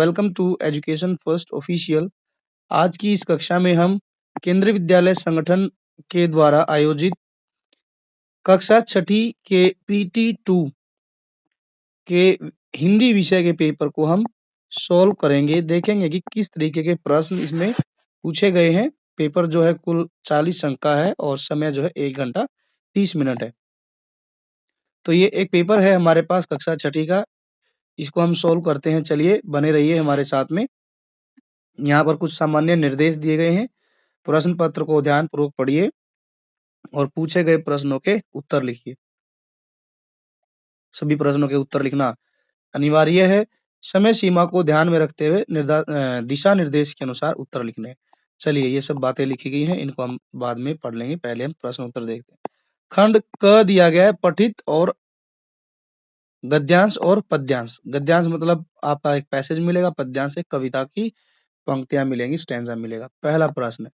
Welcome to education first official. आज की इस कक्षा में हम केंद्रीय विद्यालय संगठन के द्वारा आयोजित कक्षा छठी के PT2 के हिंदी विषय के पेपर को हम सॉल्व करेंगे। देखेंगे कि किस तरीके के प्रश्न इसमें पूछे गए हैं। पेपर जो है कुल 40 अंक का है और समय जो है 1 घंटा 30 मिनट है। तो ये एक पेपर है हमारे पास कक्षा छठी का, इसको हम सॉल्व करते हैं। चलिए बने रहिए हमारे साथ में। यहाँ पर कुछ सामान्य निर्देश दिए गए हैं। प्रश्न पत्र को ध्यानपूर्वक पढ़िए और पूछे गए प्रश्नों के उत्तर लिखिए। सभी प्रश्नों के उत्तर लिखना अनिवार्य है। समय सीमा को ध्यान में रखते हुए दिशा निर्देश के अनुसार उत्तर लिखने हैं। चलिए ये सब बातें लिखी गई हैं, इनको हम बाद में पढ़ लेंगे। पहले हम प्रश्न उत्तर देखते हैं। खंड क दिया गया है पठित और गद्यांश और पद्यांश। गद्यांश मतलब आपका एक पैसेज मिलेगा, पद्यांश एक कविता की पंक्तियां मिलेंगी, स्टैंजा मिलेगा। पहला प्रश्न,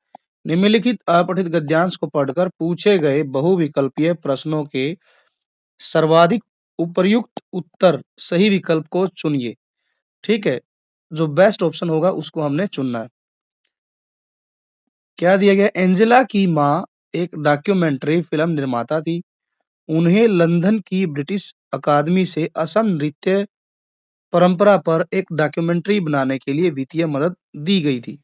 निम्नलिखित अपठित गद्यांश को पढ़कर पूछे गए बहुविकल्पीय प्रश्नों के सर्वाधिक उपयुक्त उत्तर सही विकल्प को चुनिए। ठीक है, जो बेस्ट ऑप्शन होगा उसको हमने चुनना है। क्या दिया गया? एंजेला की माँ एक डॉक्यूमेंट्री फिल्म निर्माता थी। उन्हें लंदन की ब्रिटिश अकादमी से असम नृत्य परंपरा पर एक डॉक्यूमेंट्री बनाने के लिए वित्तीय मदद दी गई थी।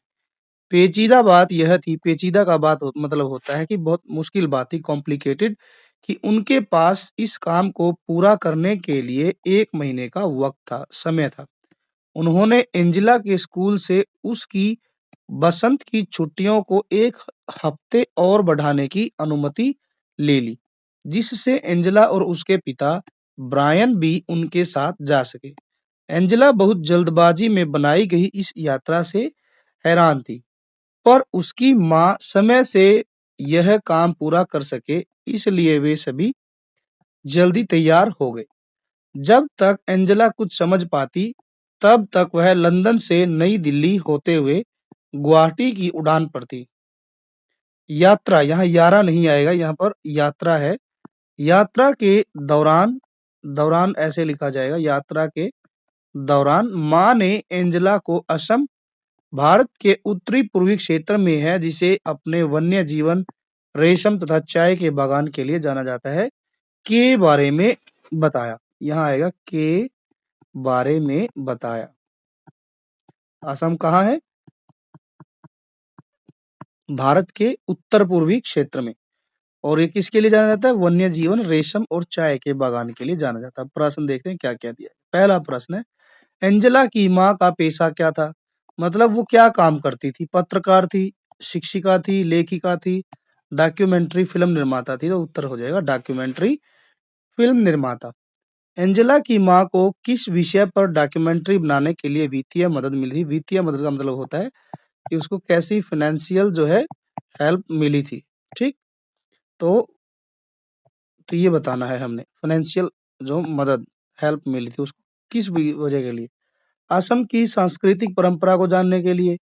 पेचीदा बात यह थी, पेचीदा का मतलब होता है कि बहुत मुश्किल बात थी, कॉम्प्लिकेटेड, कि उनके पास इस काम को पूरा करने के लिए 1 महीने का वक्त था, समय था। उन्होंने एंजेला के स्कूल से उसकी बसंत की छुट्टियों को 1 हफ्ते और बढ़ाने की अनुमति ले ली, जिससे एंजेला और उसके पिता ब्रायन भी उनके साथ जा सके। एंजेला बहुत जल्दबाजी में बनाई गई इस यात्रा से हैरान थी, पर उसकी माँ समय से यह काम पूरा कर सके, इसलिए वे सभी जल्दी तैयार हो गए। जब तक एंजेला कुछ समझ पाती, तब तक वह लंदन से नई दिल्ली होते हुए गुवाहाटी की उड़ान पर थी। यात्रा, यहाँ यारा नहीं आएगा, यहाँ पर यात्रा है। यात्रा के दौरान, दौरान ऐसे लिखा जाएगा, यात्रा के दौरान माँ ने एंजेला को असम, भारत के उत्तरी पूर्वी क्षेत्र में है, जिसे अपने वन्य जीवन, रेशम तथा चाय के बागान के लिए जाना जाता है, के बारे में बताया। यहाँ आएगा के बारे में बताया। असम कहाँ है? भारत के उत्तर पूर्वी क्षेत्र में। और ये किसके लिए जाना जाता है? वन्य जीवन, रेशम और चाय के बागान के लिए जाना जाता है। प्रश्न देखते हैं क्या क्या दिया है। पहला प्रश्न है, एंजेला की माँ का पेशा क्या था? मतलब वो क्या काम करती थी? पत्रकार थी, शिक्षिका थी, लेखिका थी, डॉक्यूमेंट्री फिल्म निर्माता थी। तो उत्तर हो जाएगा डॉक्यूमेंट्री फिल्म निर्माता। एंजेला की माँ को किस विषय पर डॉक्यूमेंट्री बनाने के लिए वित्तीय मदद मिली? वित्तीय मदद का मतलब होता है कि उसको कैसी फाइनेंशियल जो है हेल्प मिली थी। ठीक, तो ये बताना है हमने, फाइनेंशियल जो मदद हेल्प मिली थी उसको किस वजह के लिए? असम की सांस्कृतिक परंपरा को जानने के लिए,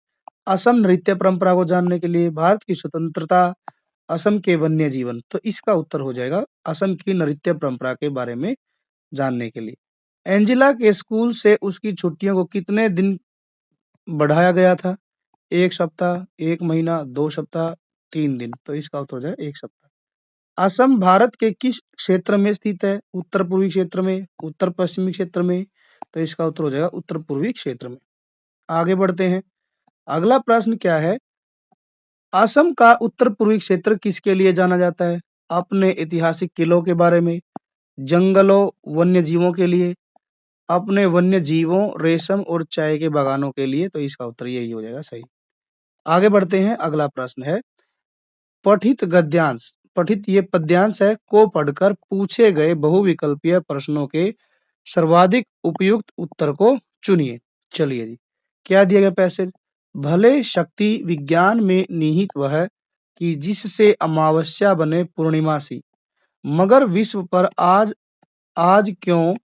असम नृत्य परंपरा को जानने के लिए, भारत की स्वतंत्रता, असम के वन्य जीवन। तो इसका उत्तर हो जाएगा असम की नृत्य परंपरा के बारे में जानने के लिए। एंजेला के स्कूल से उसकी छुट्टियों को कितने दिन बढ़ाया गया था? 1 सप्ताह, 1 महीना, 2 सप्ताह, 3 दिन। तो इसका उत्तर हो जाएगा 1 सप्ताह। असम भारत के किस क्षेत्र में स्थित है? उत्तर पूर्वी क्षेत्र में, उत्तर पश्चिमी क्षेत्र में। तो इसका उत्तर हो जाएगा उत्तर पूर्वी क्षेत्र में। आगे बढ़ते हैं। अगला प्रश्न क्या है? असम का उत्तर पूर्वी क्षेत्र किसके लिए जाना जाता है? अपने ऐतिहासिक किलों के बारे में, जंगलों, वन्य जीवों के लिए, अपने वन्य जीवों, रेशम और चाय के बागानों के लिए। तो इसका उत्तर यही हो जाएगा सही। आगे बढ़ते हैं। अगला प्रश्न है, पठित गद्यांश, पठित ये पद्यांश है, को पढ़कर पूछे गए बहुविकल्पीय प्रश्नों के सर्वाधिक उपयुक्त उत्तर को चुनिए। चलिए जी, क्या दिया गया पैसेज? भले शक्ति विज्ञान में निहित वह कि जिससे अमावस्या बने पूर्णिमासी, मगर विश्व पर आज आज क्यों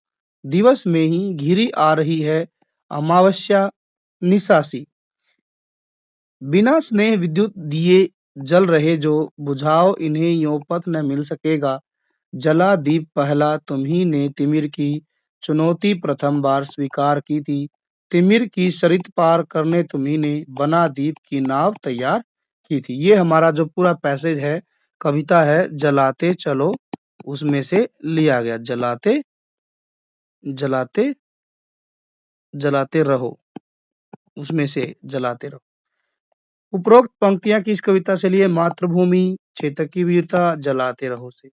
दिवस में ही घिरी आ रही है अमावस्या निशासी। बिना स्नेह विद्युत दिए जल रहे जो, बुझाओ इन्हें यों पथ न मिल सकेगा। जला दीप पहला तुम्ही ने तिमिर की, चुनौती प्रथम बार स्वीकार की थी। तिमिर की सरित पार करने तुम्ही ने बना दीप की नाव तैयार की थी। ये हमारा जो पूरा पैसेज है, कविता है, जलाते चलो उसमें से लिया गया। जलाते जलाते जलाते रहो उसमें से जलाते रहो। उपरोक्त पंक्तियां किस कविता से लिए? मातृभूमि, चेतक की वीरता, जलाते रहो से।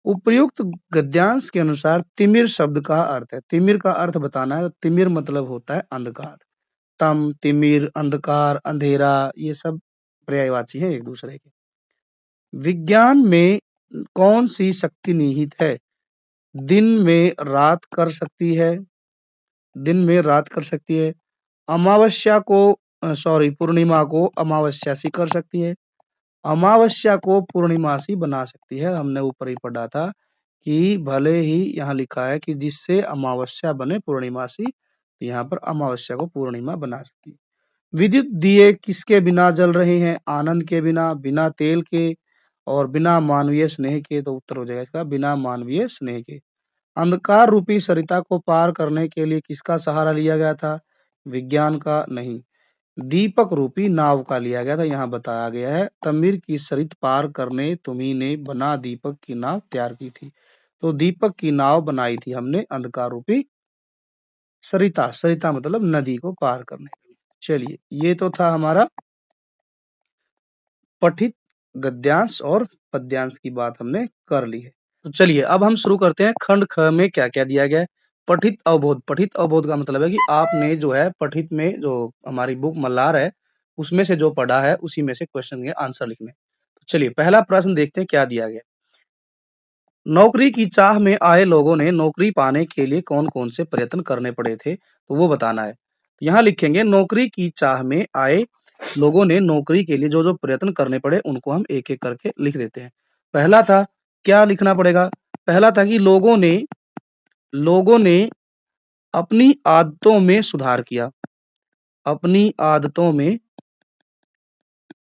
उपयुक्त गद्यांश के अनुसार तिमिर शब्द का अर्थ है, तिमिर का अर्थ बताना है। तिमिर मतलब होता है अंधकार। तम, तिमिर, अंधकार, अंधेरा, ये सब पर्यायवाची हैं एक दूसरे के। विज्ञान में कौन सी शक्ति निहित है? दिन में रात कर सकती है, दिन में रात कर सकती है। अमावस्या को पूर्णिमा को अमावस्यासी कर सकती है। अमावस्या को पूर्णिमासी बना सकती है। हमने ऊपर ही पढ़ा था कि भले ही यहाँ लिखा है कि जिससे अमावस्या बने पूर्णिमासी, यहाँ पर अमावस्या को पूर्णिमा बना सकती है। विद्युत दिए किसके बिना जल रहे हैं? आनंद के बिना, बिना तेल के और बिना मानवीय स्नेह के। तो उत्तर हो जाएगा इसका बिना मानवीय स्नेह के। अंधकार रूपी सरिता को पार करने के लिए किसका सहारा लिया गया था? विज्ञान का नहीं, दीपक रूपी नाव का लिया गया था। यहाँ बताया गया है तमिर की सरित पार करने तुम्ही ने बना दीपक की नाव तैयार की थी। तो दीपक की नाव बनाई थी हमने अंधकार रूपी सरिता, सरिता मतलब नदी को पार करने के लिए। चलिए, ये तो था हमारा पठित गद्यांश और पद्यांश की बात हमने कर ली है। तो चलिए अब हम शुरू करते हैं खंड ख में क्या क्या दिया गया है। पठित अवबोध, पठित अवबोध का मतलब है कि आपने जो है पठित में जो हमारी बुक मल्लार है उसमें से जो पढ़ा है उसी में से क्वेश्चन के आंसर लिखने। तो चलिए पहला प्रश्न देखते हैं क्या दिया गया। नौकरी की चाह में आए लोगों ने नौकरी पाने के लिए कौन कौन से प्रयत्न करने पड़े थे, तो वो बताना है। यहाँ लिखेंगे नौकरी की चाह में आए लोगों ने नौकरी के लिए जो जो प्रयत्न करने पड़े उनको हम एक एक करके लिख देते हैं। पहला था, क्या लिखना पड़ेगा? पहला था कि लोगों ने अपनी आदतों में सुधार किया, अपनी आदतों में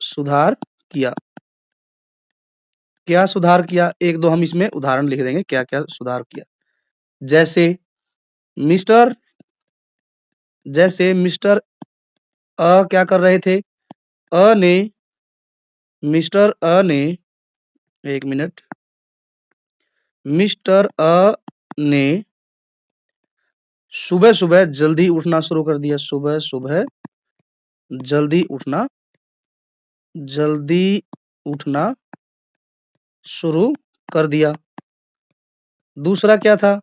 सुधार किया। क्या सुधार किया? एक दो हम इसमें उदाहरण लिख देंगे क्या क्या सुधार किया। जैसे मिस्टर मिस्टर क्या कर रहे थे? अ ने मिस्टर अ ने एक मिनट, मिस्टर अ ने सुबह सुबह जल्दी उठना शुरू कर दिया। सुबह सुबह जल्दी उठना शुरू कर दिया। दूसरा क्या था?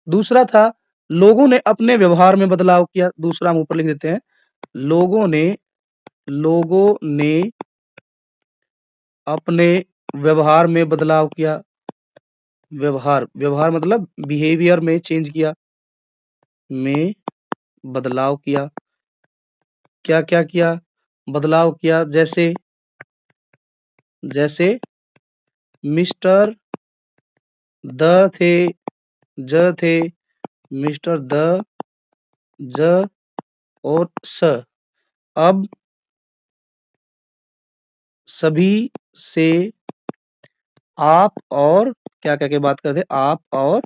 दूसरा था लोगों ने अपने व्यवहार में बदलाव किया। दूसरा हम ऊपर लिख देते हैं, लोगों ने अपने व्यवहार में बदलाव किया। व्यवहार मतलब बिहेवियर में चेंज किया, में बदलाव किया। क्या क्या किया? बदलाव किया। जैसे मिस्टर द थे, ज थे, मिस्टर द, ज और स। अब सभी से आप और क्या क्या के बात करते? आप और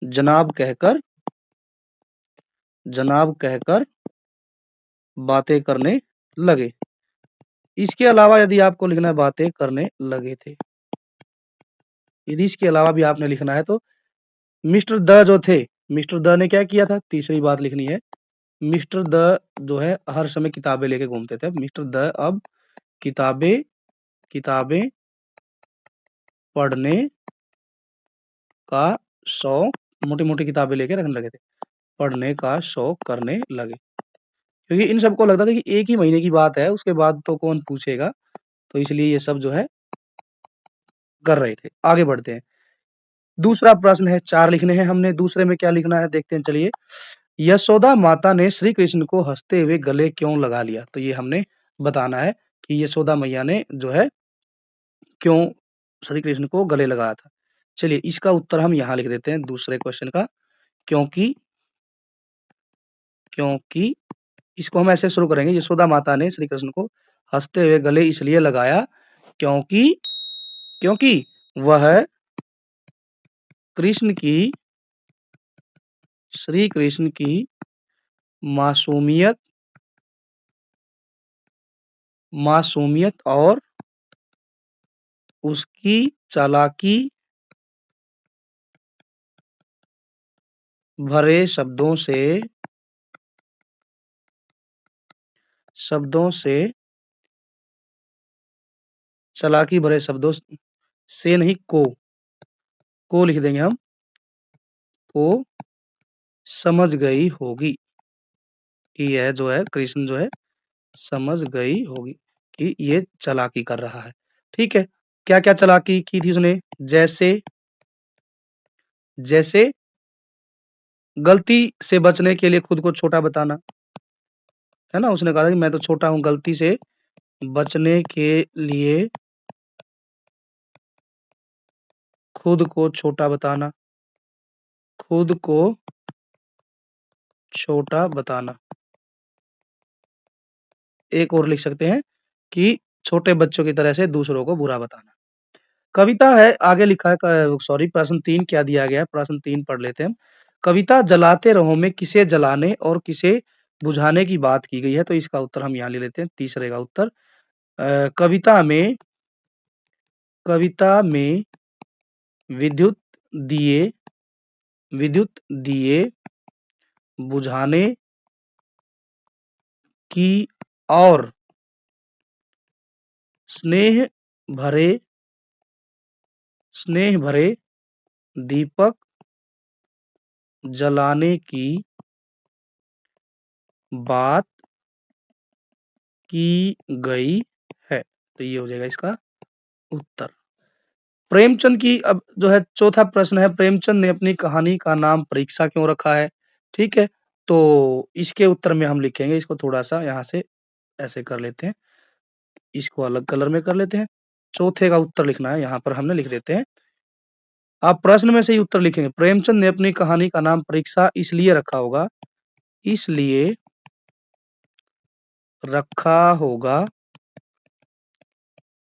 जनाब कहकर बातें करने लगे। इसके अलावा यदि आपको लिखना है बातें करने लगे थे, यदि इसके अलावा भी आपने लिखना है तो मिस्टर द जो थे, मिस्टर द ने क्या किया था? तीसरी बात लिखनी है। मिस्टर द जो है हर समय किताबें लेके घूमते थे। मिस्टर द अब किताबें पढ़ने का शौक, मोटी मोटी किताबें लेके रखने लगे थे, पढ़ने का शौक करने लगे। क्योंकि इन सबको लगता था कि एक ही महीने की बात है, उसके बाद तो कौन पूछेगा, तो इसलिए ये सब जो है कर रहे थे। आगे बढ़ते हैं। दूसरा प्रश्न है, 4 लिखने हैं हमने। दूसरे में क्या लिखना है देखते हैं चलिए। यशोदा माता ने श्री कृष्ण को हंसते हुए गले क्यों लगा लिया? तो ये हमने बताना है कि यशोदा मैया ने जो है क्यों श्री कृष्ण को गले लगाया था। चलिए इसका उत्तर हम यहाँ लिख देते हैं दूसरे क्वेश्चन का। क्योंकि क्योंकि इसको हम ऐसे शुरू करेंगे, यशोदा माता ने श्री कृष्ण को हंसते हुए गले इसलिए लगाया क्योंकि क्योंकि वह कृष्ण की श्री कृष्ण की मासूमियत मासूमियत और उसकी चालाकी भरे शब्दों से चालाकी भरे शब्दों से नहीं को लिख देंगे हम, को समझ गई होगी कि यह जो है कृष्ण जो है समझ गई होगी कि ये चालाकी कर रहा है। ठीक है, क्या क्या चालाकी की थी उसने? जैसे जैसे गलती से बचने के लिए खुद को छोटा बताना, है ना। उसने कहा था कि मैं तो छोटा हूं, गलती से बचने के लिए खुद को छोटा बताना, खुद को छोटा बताना। एक और लिख सकते हैं कि छोटे बच्चों की तरह से दूसरों को बुरा बताना। कविता है, आगे लिखा है, सॉरी, प्रश्न 3 क्या दिया गया है, प्रश्न 3 पढ़ लेते हैं हम। कविता जलाते रहो में किसे जलाने और किसे बुझाने की बात की गई है, तो इसका उत्तर हम यहाँ ले लेते हैं, तीसरे का उत्तर। कविता में विद्युत दिए विद्युत दिए बुझाने की और स्नेह भरे स्नेह भरे दीपक जलाने की बात की गई है, तो ये हो जाएगा इसका उत्तर। प्रेमचंद की अब जो है चौथा प्रश्न है, प्रेमचंद ने अपनी कहानी का नाम परीक्षा क्यों रखा है? ठीक है, तो इसके उत्तर में हम लिखेंगे, इसको थोड़ा सा यहाँ से ऐसे कर लेते हैं, इसको अलग कलर में कर लेते हैं। चौथे का उत्तर लिखना है, यहाँ पर हमने लिख देते हैं। आप प्रश्न में से ही उत्तर लिखेंगे। प्रेमचंद ने अपनी कहानी का नाम परीक्षा इसलिए रखा होगा, इसलिए रखा होगा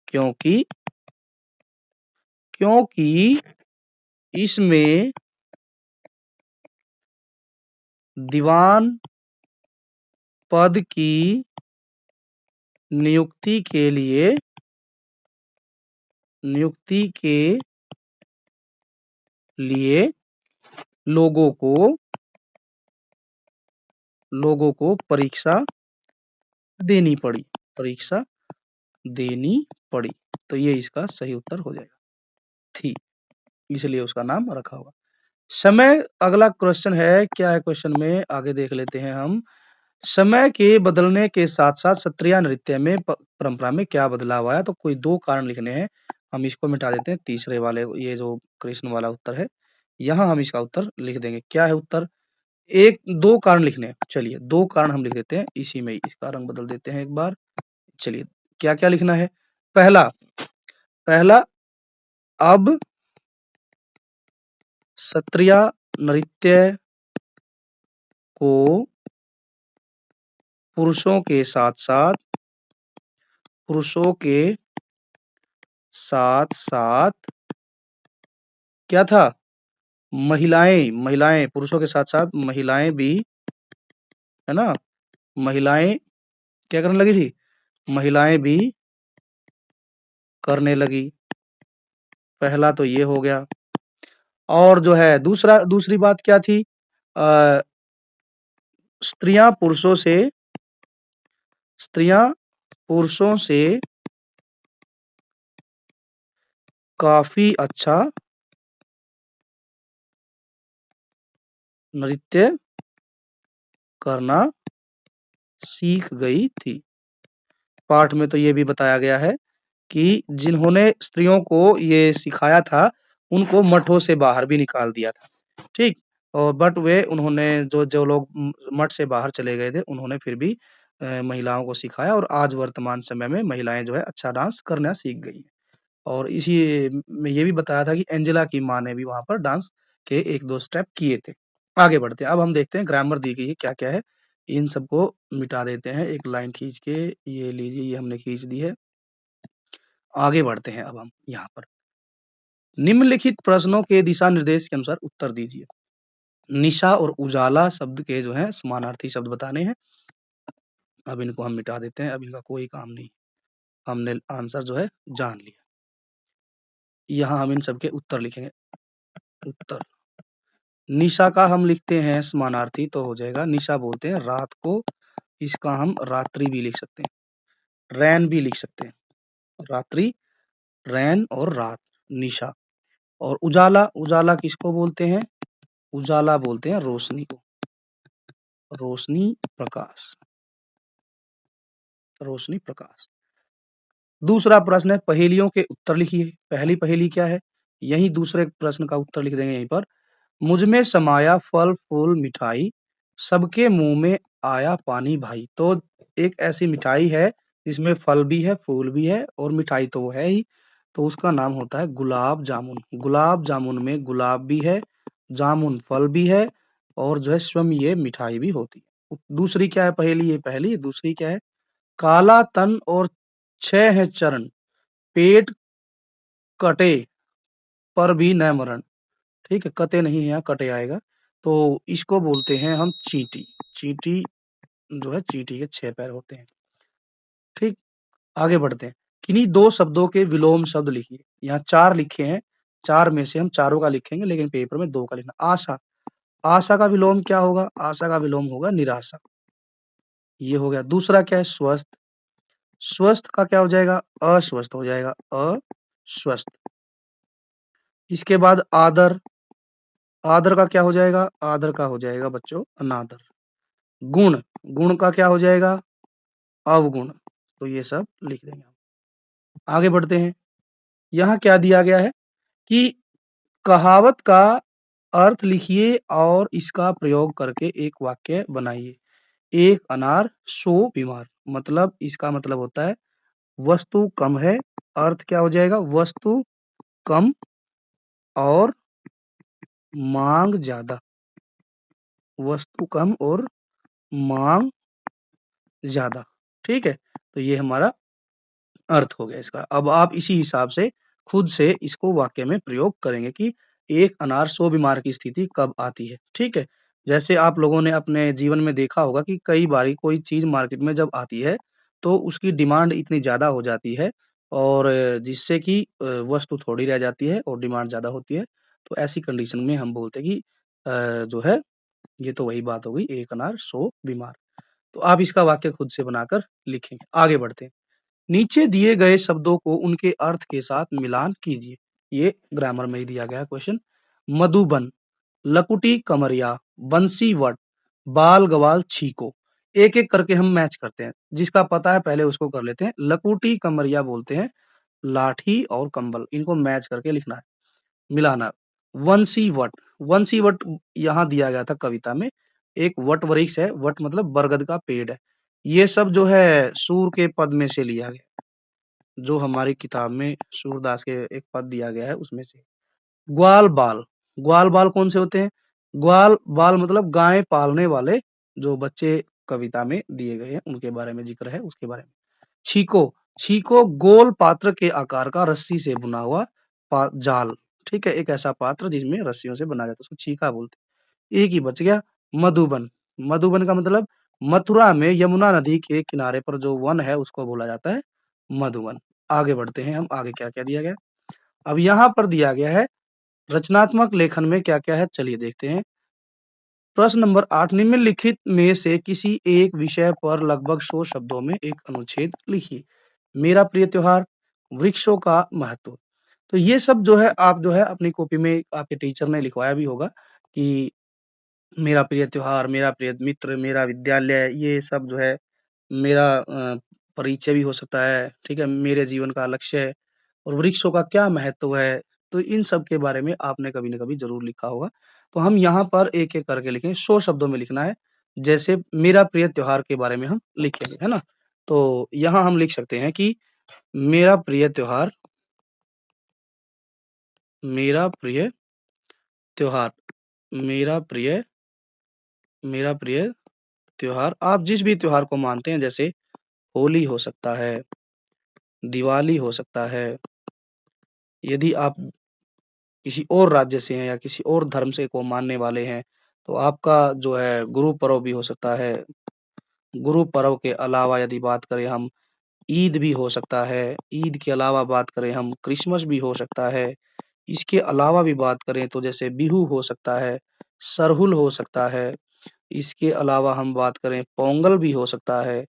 क्योंकि क्योंकि इसमें दीवान पद की नियुक्ति के लिए लोगों को परीक्षा देनी पड़ी, तो ये इसका सही उत्तर हो जाएगा, थी, इसलिए उसका नाम रखा होगा। समय, अगला क्वेश्चन है, क्या है क्वेश्चन में, आगे देख लेते हैं हम। समय के बदलने के साथ साथ सत्रिया नृत्य में परंपरा में क्या बदलाव आया, तो कोई 2 कारण लिखने हैं, हम इसको मिटा देते हैं, तीसरे वाले, ये जो कृष्ण वाला उत्तर है, यहाँ हम इसका उत्तर लिख देंगे। क्या है उत्तर? 2 कारण लिखने हैं, चलिए 2 कारण हम लिख देते हैं, इसी में इसका रंग बदल देते हैं एक बार। चलिए, क्या क्या लिखना है? पहला पहला अब सत्रिया नृत्य को पुरुषों के साथ साथ क्या था, महिलाएं पुरुषों के साथ साथ महिलाएं भी, है ना, महिलाएं क्या करने लगी थी, महिलाएं भी करने लगी। पहला तो ये हो गया। और जो है दूसरी बात क्या थी, अ, स्त्रियां पुरुषों से काफी अच्छा नृत्य करना सीख गई थी। पाठ में तो ये भी बताया गया है कि जिन्होंने स्त्रियों को ये सिखाया था, उनको मठों से बाहर भी निकाल दिया था, ठीक। और बट वे उन्होंने जो लोग मठ से बाहर चले गए थे, उन्होंने फिर भी महिलाओं को सिखाया, और आज वर्तमान समय में महिलाएं जो है अच्छा डांस करना सीख गई हैं। और इसी में ये भी बताया था कि एंजेला की माँ ने भी वहां पर डांस के 1-2 स्टेप किए थे। आगे बढ़ते हैं, अब हम देखते हैं ग्रामर दी गई है क्या क्या है, इन सबको मिटा देते हैं, एक लाइन खींच के, ये लीजिए, ये हमने खींच दी है। आगे बढ़ते हैं अब हम यहाँ पर, निम्नलिखित प्रश्नों के दिशा निर्देश के अनुसार उत्तर दीजिए। निशा और उजाला शब्द के जो है समानार्थी शब्द बताने हैं। अब इनको हम मिटा देते हैं, अब इनका कोई काम नहीं, हमने आंसर जो है जान लिया। यहाँ हम इन सबके उत्तर लिखेंगे। उत्तर, निशा का हम लिखते हैं समानार्थी तो हो जाएगा, निशा बोलते हैं रात को, इसका हम रात्रि भी लिख सकते हैं, रैन भी लिख सकते हैं, रात्रि, रैन और रात, निशा। और उजाला, उजाला किसको बोलते हैं? उजाला बोलते हैं रोशनी को, रोशनी, प्रकाश, रोशनी, प्रकाश। दूसरा प्रश्न है पहेलियों के उत्तर लिखिए। पहली पहेली क्या है? यही दूसरे प्रश्न का उत्तर लिख देंगे यहीं पर। मुझ में समाया फल फूल मिठाई, सबके मुंह में आया पानी भाई। तो एक ऐसी मिठाई है जिसमें फल भी है, फूल भी है और मिठाई तो वो है ही, तो उसका नाम होता है गुलाब जामुन। गुलाब जामुन में गुलाब भी है, जामुन फल भी है और जो है स्वयं ये मिठाई भी होती है। दूसरी क्या है पहेली? ये पहली, दूसरी क्या है? काला तन और छह है चरण, पेट कटे पर भी न मरण। ठीक है, कटे नहीं है, यहाँ कटे आएगा। तो इसको बोलते हैं हम चींटी। चींटी जो है, चींटी के 6 पैर होते हैं। ठीक, आगे बढ़ते हैं। किन्हीं दो शब्दों के विलोम शब्द लिखिए। यहाँ 4 लिखे हैं, 4 में से हम चारों का लिखेंगे, लेकिन पेपर में 2 का लिखना। आशा, आशा का विलोम क्या होगा? आशा का विलोम होगा निराशा। ये हो गया। दूसरा क्या है? स्वस्थ, स्वस्थ का क्या हो जाएगा? अस्वस्थ हो जाएगा, अस्वस्थ। इसके बाद आदर, आदर का क्या हो जाएगा? आदर का हो जाएगा बच्चों अनादर। गुण, गुण का क्या हो जाएगा? अवगुण। तो ये सब लिख देंगे हम। आगे बढ़ते हैं। यहाँ क्या दिया गया है कि कहावत का अर्थ लिखिए और इसका प्रयोग करके एक वाक्य बनाइए। एक अनार 100 बीमार, मतलब इसका मतलब होता है वस्तु कम है, अर्थ क्या हो जाएगा? वस्तु कम और मांग ज्यादा, वस्तु कम और मांग ज्यादा। ठीक है, तो ये हमारा अर्थ हो गया इसका। अब आप इसी हिसाब से खुद से इसको वाक्य में प्रयोग करेंगे कि एक अनार 100 बीमार की स्थिति कब आती है। ठीक है, जैसे आप लोगों ने अपने जीवन में देखा होगा कि कई बारी कोई चीज मार्केट में जब आती है तो उसकी डिमांड इतनी ज्यादा हो जाती है और जिससे कि वस्तु थोड़ी रह जाती है और डिमांड ज्यादा होती है। तो ऐसी कंडीशन में हम बोलते हैं कि जो है, ये तो वही बात हो गई, एक अनार 100 बीमार। तो आप इसका वाक्य खुद से बनाकर लिखेंगे। आगे बढ़ते हैं। नीचे दिए गए शब्दों को उनके अर्थ के साथ मिलान कीजिए। ये ग्रामर में ही दिया गया क्वेश्चन। मधुबन, लकुटी कमरिया, बंसी वट, बाल गवाल छीको। एक एक करके हम मैच करते हैं, जिसका पता है पहले उसको कर लेते हैं। लकुटी कमरिया बोलते हैं लाठी और कंबल, इनको मैच करके लिखना है, मिलाना। वंशी वट, वंशी वट यहाँ दिया गया था कविता में, एक वट वृक्ष है, वट मतलब बरगद का पेड़ है। ये सब जो है सूर के पद में से लिया गया, जो हमारी किताब में सूरदास के एक पद दिया गया है उसमें से। ग्वाल बाल, ग्वाल बाल कौन से होते हैं? ग्वाल बाल मतलब गाय पालने वाले जो बच्चे कविता में दिए गए हैं उनके बारे में जिक्र है, उसके बारे में। छीको, छीको गोल पात्र के आकार का रस्सी से बुना हुआ जाल। ठीक है, एक ऐसा पात्र जिसमें रस्सियों से बना जाता है, उसको छीका बोलते हैं। एक ही बच गया। मधुबन, मधुबन का मतलब मथुरा में यमुना नदी के किनारे पर जो वन है उसको बोला जाता है मधुबन। आगे बढ़ते हैं हम, आगे क्या क्या दिया गया। अब यहाँ पर दिया गया है रचनात्मक लेखन में क्या क्या है, चलिए देखते हैं। प्रश्न नंबर 8, निम्नलिखित में से किसी एक विषय पर लगभग 100 शब्दों में एक अनुच्छेद लिखिए। मेरा प्रिय त्योहार, वृक्षों का महत्व। तो ये सब जो है आप जो है अपनी कॉपी में आपके टीचर ने लिखवाया भी होगा कि मेरा प्रिय त्योहार, मेरा प्रिय मित्र, मेरा विद्यालय, ये सब जो है मेरा परिचय भी हो सकता है। ठीक है, मेरे जीवन का लक्ष्य है और वृक्षों का क्या महत्व है। तो इन सब के बारे में आपने कभी न कभी ज़रूर लिखा होगा। तो हम यहाँ पर एक-एक करके लिखेंगे, 100 शब्दों में लिखना है। जैसे मेरा प्रिय त्योहार के बारे में हम लिखेंगे, है ना? तो यहाँ हम लिख सकते हैं कि मेरा प्रिय त्योहार, मेरा प्रिय त्योहार, मेरा प्रिय, मेरा प्रिय त्योहार। आप जिस भी त्योहार को मानते हैं, जैसे होली हो सकता है, दिवाली हो सकता है। यदि आप किसी और राज्य से हैं या किसी और धर्म से को मानने वाले हैं, तो आपका जो है गुरु पर्व भी हो सकता है। गुरु पर्व के अलावा यदि बात करें हम, ईद भी हो सकता है। ईद के अलावा बात करें हम, क्रिसमस भी हो सकता है। इसके अलावा भी बात करें तो जैसे बिहू हो सकता है, सरहुल हो सकता है। इसके अलावा हम बात करें, पोंगल भी हो सकता है।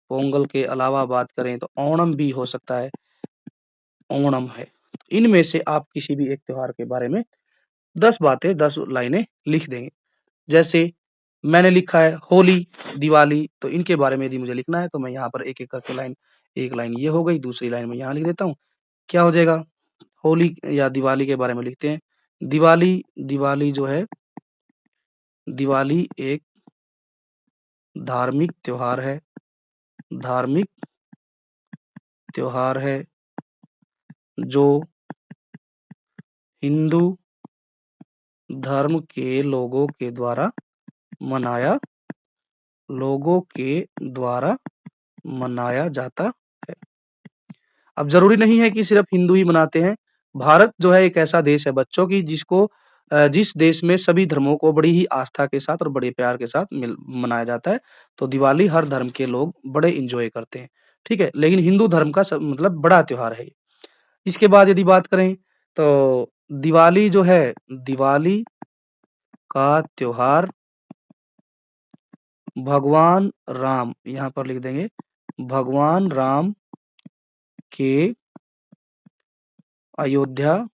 पोंगल के अलावा बात करें तो ओणम भी हो सकता है। ओणम है। इनमें से आप किसी भी एक त्योहार के बारे में 10 बातें, 10 लाइनें लिख देंगे। जैसे मैंने लिखा है होली, दिवाली, तो इनके बारे में यदि मुझे लिखना है तो मैं यहाँ पर एक-एक करके लाइन, एक लाइन ये हो गई, दूसरी लाइन मैं यहाँ लिख देता हूँ। क्या हो जाएगा? होली या दिवाली के बारे में लिखते हैं। दिवाली, दिवाली जो है, दिवाली एक धार्मिक त्योहार है। धार्मिक त्योहार है जो हिंदू धर्म के मनाया लोगों के द्वारा मनाया जाता है। अब जरूरी नहीं है कि सिर्फ हिंदू ही मनाते हैं। भारत जो है एक ऐसा देश है बच्चों की जिस देश में सभी धर्मों को बड़ी ही आस्था के साथ और बड़े प्यार के साथ मनाया जाता है। तो दिवाली हर धर्म के लोग बड़े इंजॉय करते हैं। ठीक है, लेकिन हिंदू धर्म का मतलब बड़ा त्योहार है। इसके बाद यदि बात करें तो दिवाली जो है, दिवाली का त्योहार भगवान राम, यहाँ पर लिख देंगे, भगवान राम के अयोध्या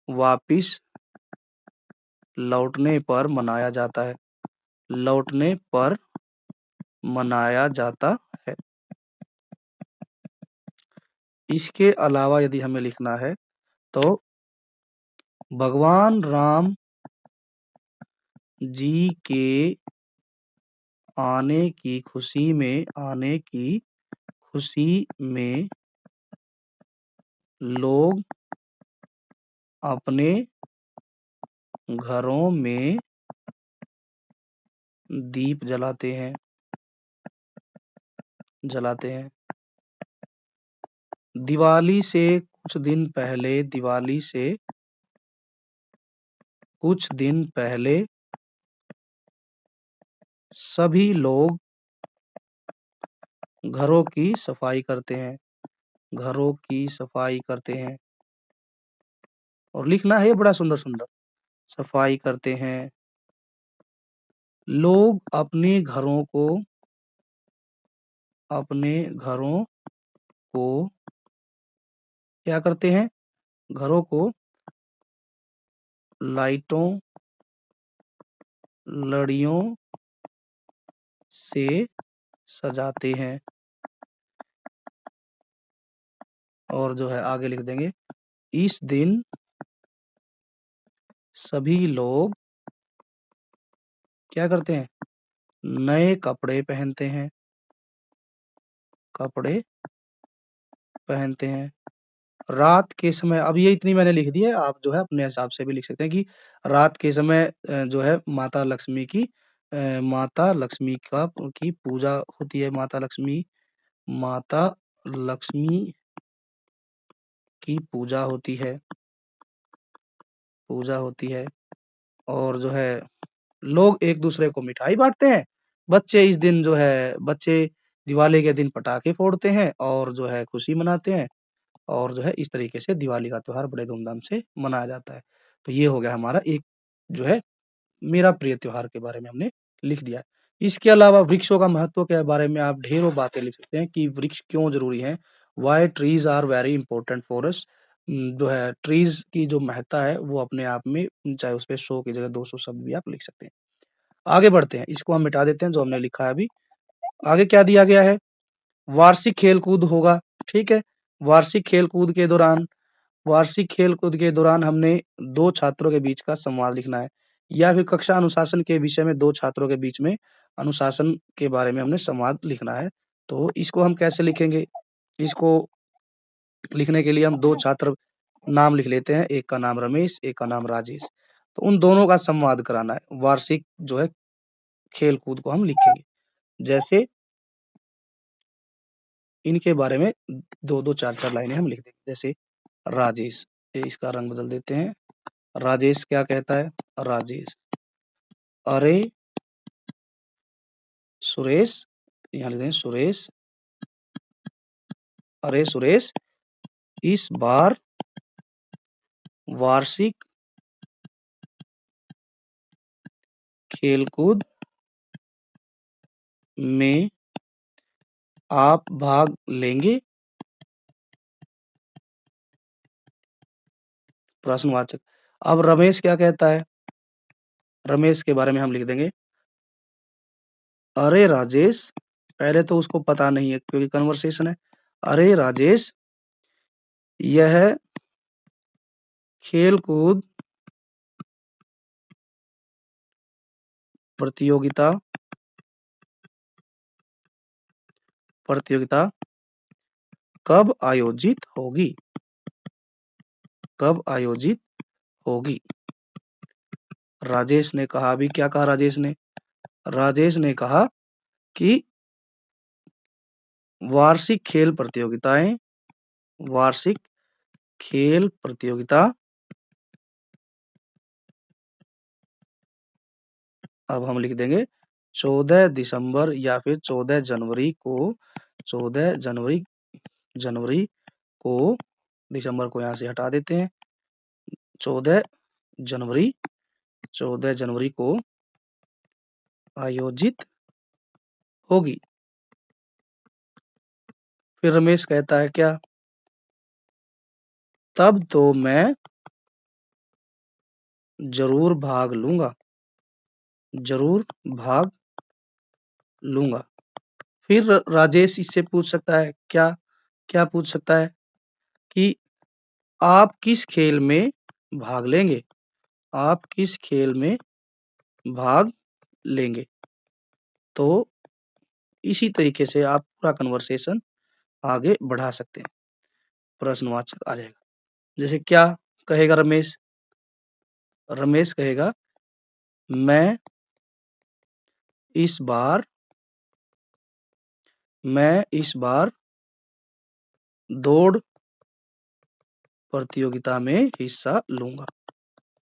वापिस लौटने पर मनाया जाता है। लौटने पर मनाया जाता है। इसके अलावा यदि हमें लिखना है तो भगवान राम जी के आने की खुशी में लोग अपने घरों में दीप जलाते हैं। दिवाली से कुछ दिन पहले सभी लोग घरों की सफाई करते हैं। घरों की सफाई करते हैं और लिखना है बड़ा सुंदर सुंदर, सफाई करते हैं। लोग अपने घरों को क्या करते हैं? घरों को लाइटों, लड़ियों से सजाते हैं। और जो है आगे लिख देंगे, इस दिन सभी लोग क्या करते हैं? नए कपड़े पहनते हैं। कपड़े पहनते हैं। रात के समय, अब ये इतनी मैंने लिख दी है, आप जो है अपने हिसाब से भी लिख सकते हैं कि रात के समय जो है माता लक्ष्मी की पूजा होती है। माता लक्ष्मी की पूजा होती है। और जो है लोग एक दूसरे को मिठाई बांटते हैं। बच्चे दिवाली के दिन पटाखे फोड़ते हैं और जो है खुशी मनाते हैं। और जो है इस तरीके से दिवाली का त्योहार बड़े धूमधाम से मनाया जाता है। तो ये हो गया हमारा एक जो है मेरा प्रिय त्योहार के बारे में हमने लिख दिया है। इसके अलावा वृक्षों का महत्व के बारे में आप ढेरों बातें लिख सकते हैं कि वृक्ष क्यों जरूरी हैं। Why trees are very important for us. जो है ट्रीज की जो महत्ता है वो अपने आप में, चाहे उस पे 100 की जगह 200 शब्द भी आप लिख सकते हैं। आगे बढ़ते हैं, इसको हम मिटा देते हैं जो हमने लिखा है अभी। आगे क्या दिया गया है? वार्षिक खेलकूद होगा। ठीक है, वार्षिक खेलकूद के दौरान हमने 2 छात्रों के बीच का संवाद लिखना है, या फिर कक्षा अनुशासन के विषय में 2 छात्रों के बीच में अनुशासन के बारे में हमने संवाद लिखना है। तो इसको हम कैसे लिखेंगे? इसको लिखने के लिए हम 2 छात्र नाम लिख लेते हैं, एक का नाम रमेश, एक का नाम राजेश। तो उन दोनों का संवाद कराना है। वार्षिक जो है खेल-कूद को हम लिखेंगे। जैसे इनके बारे में 2-2 4-4 लाइनें हम लिख देंगे। जैसे राजेश, ये इसका रंग बदल देते हैं। राजेश क्या कहता है? राजेश अरे सुरेश, यहाँ लिखते हैं सुरेश, अरे सुरेश, इस बार वार्षिक खेलकूद में आप भाग लेंगे? प्रश्नवाचक। अब रमेश क्या कहता है? रमेश के बारे में हम लिख देंगे, अरे राजेश, पहले तो उसको पता नहीं है क्योंकि कन्वर्सेशन है। अरे राजेश, यह खेलकूद प्रतियोगिता प्रतियोगिता कब आयोजित होगी? कब आयोजित होगी? राजेश ने कहा, अभी क्या कहा राजेश ने? राजेश ने कहा कि वार्षिक खेल प्रतियोगिताएं, वार्षिक खेल प्रतियोगिता, अब हम लिख देंगे 14 दिसंबर या फिर 14 जनवरी को, 14 जनवरी, जनवरी को, दिसंबर को यहाँ से हटा देते हैं, 14 जनवरी, 14 जनवरी को आयोजित होगी। फिर रमेश कहता है क्या? तब तो मैं जरूर भाग लूंगा, जरूर भाग लूंगा। फिर राजेश इससे पूछ सकता है क्या? क्या पूछ सकता है कि आप किस खेल में भाग लेंगे? आप किस खेल में भाग लेंगे? तो इसी तरीके से आप पूरा कन्वर्सेशन आगे बढ़ा सकते हैं। प्रश्नवाचक आ जाएगा। जैसे क्या कहेगा रमेश? रमेश कहेगा, मैं इस बार, मैं इस बार दौड़ प्रतियोगिता में हिस्सा लूंगा,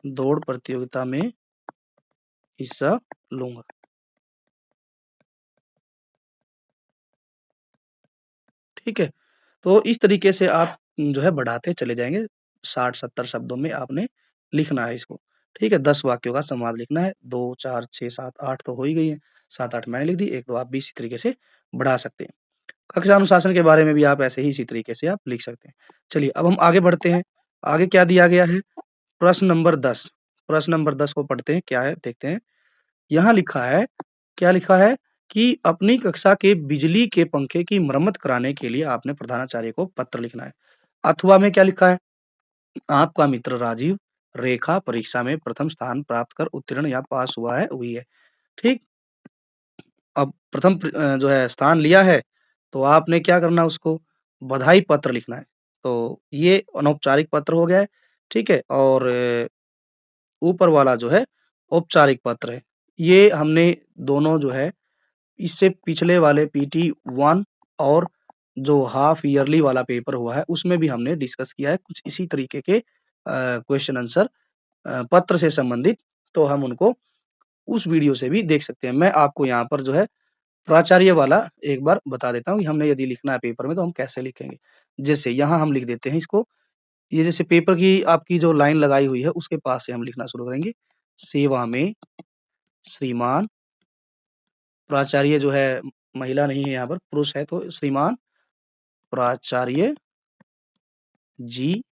दौड़ प्रतियोगिता में हिस्सा लूंगा। ठीक है, तो इस तरीके से आप जो है बढ़ाते चले जाएंगे। 60-70 शब्दों में आपने लिखना है इसको। ठीक है, 10 वाक्यों का संवाद लिखना है। 2, 4, 6, 7, 8 तो हो ही गई है, 7-8 मैंने लिख दी, 1-2 आप भी इसी तरीके से बढ़ा सकते हैं। कक्षा अनुशासन के बारे में भी आप ऐसे ही इसी तरीके से आप लिख सकते हैं। चलिए अब हम आगे बढ़ते हैं। आगे क्या दिया गया है? प्रश्न नंबर 10। प्रश्न नंबर 10 को पढ़ते हैं, क्या है देखते हैं। यहाँ लिखा है, क्या लिखा है कि अपनी कक्षा के बिजली के पंखे की मरम्मत कराने के लिए आपने प्रधानाचार्य को पत्र लिखना है। अथवा में क्या लिखा है? आपका मित्र राजीव रेखा परीक्षा में प्रथम स्थान प्राप्त कर उत्तीर्ण या पास हुआ है, हुई है। ठीक, अब प्रथम जो है स्थान लिया है, तो आपने क्या करना है? उसको बधाई पत्र लिखना है। तो ये अनौपचारिक पत्र हो गया है। ठीक है, और ऊपर वाला जो है औपचारिक पत्र है। ये हमने दोनों जो है इससे पिछले वाले पीटी 1 और जो हाफ ईयरली वाला पेपर हुआ है उसमें भी हमने डिस्कस किया है कुछ इसी तरीके के क्वेश्चन आंसर पत्र से संबंधित। तो हम उनको उस वीडियो से भी देख सकते हैं। मैं आपको यहाँ पर जो है प्राचार्य वाला एक बार बता देता हूँ कि हमने यदि लिखना है पेपर में तो हम कैसे लिखेंगे। जैसे यहाँ हम लिख देते हैं इसको, ये जैसे पेपर की आपकी जो लाइन लगाई हुई है उसके पास से हम लिखना शुरू करेंगे। सेवा में श्रीमान, प्राचार्य जो है महिला नहीं है, यहाँ पर पुरुष है, तो श्रीमान प्राचार्य जी,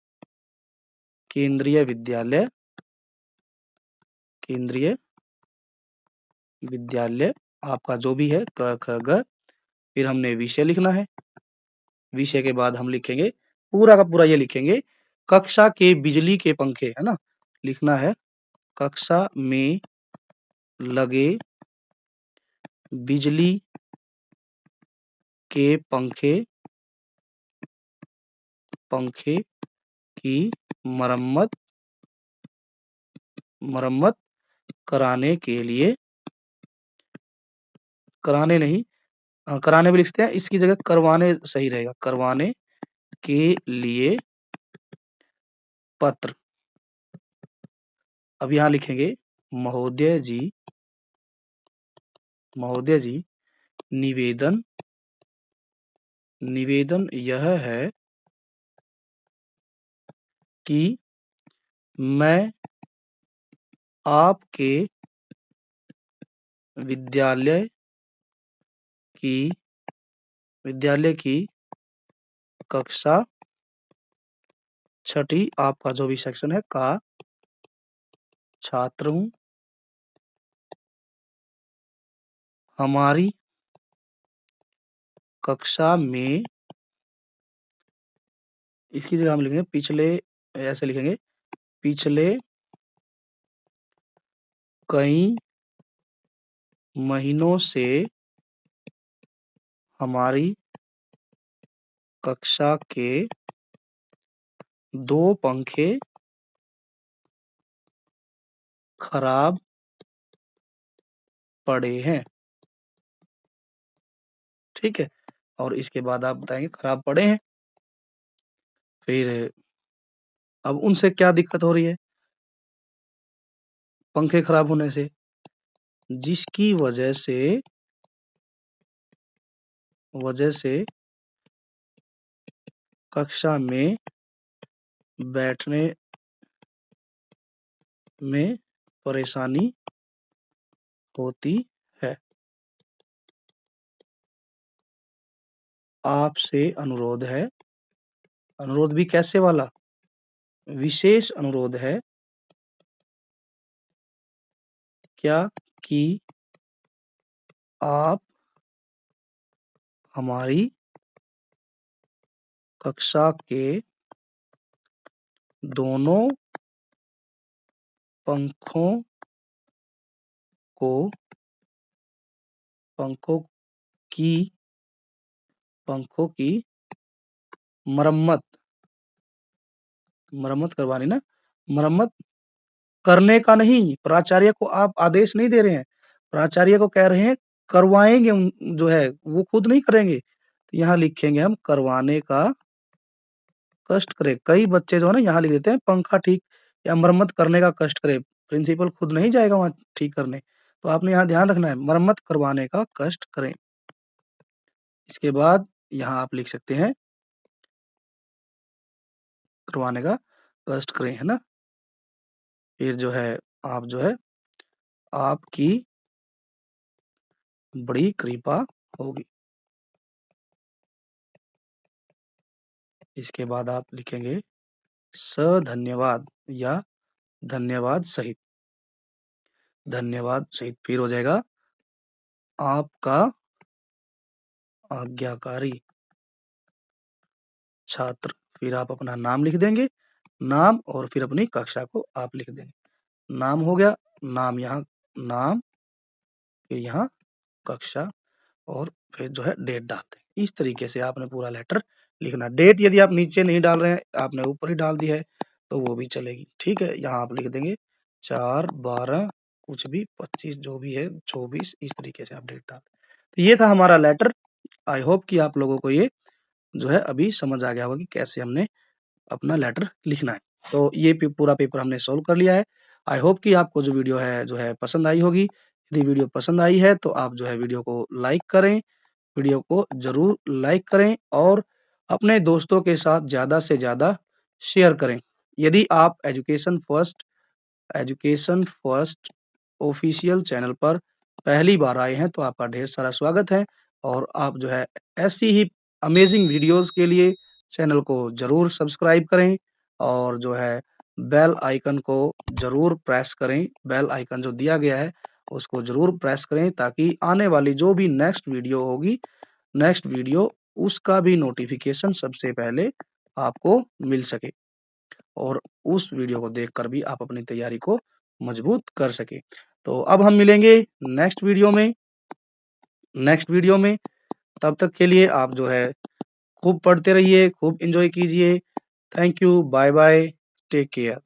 केंद्रीय विद्यालय, केंद्रीय विद्यालय आपका जो भी है क ख ग। फिर हमने विषय लिखना है। विषय के बाद हम लिखेंगे पूरा का पूरा ये लिखेंगे, कक्षा के बिजली के पंखे, है ना, लिखना है कक्षा में लगे बिजली के पंखे, पंखे की मरम्मत, मरम्मत कराने के लिए, कराने नहीं, कराने भी लिखते हैं, इसकी जगह करवाने सही रहेगा, करवाने के लिए पत्र। अब यहाँ लिखेंगे महोदय जी, महोदय जी, निवेदन निवेदन यह है कि मैं आपके विद्यालय की कक्षा 6ठी आपका जो भी सेक्शन है का छात्र हूँ। हमारी कक्षा में, इसकी जगह हम लिखेंगे पिछले, ऐसे लिखेंगे, पिछले कई महीनों से हमारी कक्षा के 2 पंखे खराब पड़े हैं। ठीक है, और इसके बाद आप बताएंगे खराब पड़े हैं, फिर अब उनसे क्या दिक्कत हो रही है पंखे खराब होने से, जिसकी वजह से कक्षा में बैठने में परेशानी होती है। आपसे अनुरोध है, अनुरोध भी कैसे वाला, विशेष अनुरोध है क्या कि आप हमारी कक्षा के दोनों पंखों को पंखों की मरम्मत करवानी ना, मरम्मत करने का नहीं, प्राचार्य को आप आदेश नहीं दे रहे हैं, प्राचार्य को कह रहे हैं करवाएंगे, जो है वो खुद नहीं करेंगे। तो यहाँ लिखेंगे हम करवाने का कष्ट करे। कई बच्चे जो है ना यहाँ लिख देते हैं पंखा ठीक या मरम्मत करने का कष्ट करे, प्रिंसिपल खुद नहीं जाएगा वहां ठीक करने, तो आपने यहाँ ध्यान रखना है मरम्मत करवाने का कष्ट करें। इसके बाद यहाँ आप लिख सकते हैं करवाने का कष्ट करें, है ना। फिर जो है आप जो है आपकी बड़ी कृपा होगी। इसके बाद आप लिखेंगे धन्यवाद या धन्यवाद सहित, धन्यवाद सहित। फिर हो जाएगा आपका आज्ञाकारी छात्र, फिर आप अपना नाम लिख देंगे, नाम और फिर अपनी कक्षा को आप लिख देंगे। नाम हो गया, नाम यहाँ नाम, फिर यहाँ कक्षा, और फिर जो है डेट डालते हैं। इस तरीके से आपने पूरा लेटर लिखना। डेट यदि आप नीचे नहीं डाल रहे हैं, आपने ऊपर ही डाल दी है तो वो भी चलेगी। ठीक है, यहाँ आप लिख देंगे 4/12 कुछ भी 25 जो भी है 24, इस तरीके से आप डेट डाल। तो ये था हमारा लेटर। आई होप कि आप लोगों को ये जो है अभी समझ आ गया होगा कि कैसे हमने अपना लेटर लिखना है। तो ये पूरा पेपर हमने सोल्व कर लिया है। आई होप कि आपको जो वीडियो है जो है पसंद आई होगी। यदि वीडियो पसंद आई है तो आप जो है वीडियो को लाइक करें, वीडियो को जरूर लाइक करें और अपने दोस्तों के साथ ज़्यादा से ज़्यादा शेयर करें। यदि आप एजुकेशन फर्स्ट ऑफिशियल चैनल पर पहली बार आए हैं तो आपका ढेर सारा स्वागत है, और आप जो है ऐसी ही अमेजिंग वीडियोस के लिए चैनल को जरूर सब्सक्राइब करें और जो है बेल आइकन को जरूर प्रेस करें। बेल आइकन जो दिया गया है उसको जरूर प्रेस करें ताकि आने वाली जो भी नेक्स्ट वीडियो होगी, नेक्स्ट वीडियो उसका भी नोटिफिकेशन सबसे पहले आपको मिल सके और उस वीडियो को देखकर भी आप अपनी तैयारी को मजबूत कर सके। तो अब हम मिलेंगे नेक्स्ट वीडियो में। तब तक के लिए आप जो है खूब पढ़ते रहिए, खूब एंजॉय कीजिए। Thank you, bye bye, take care.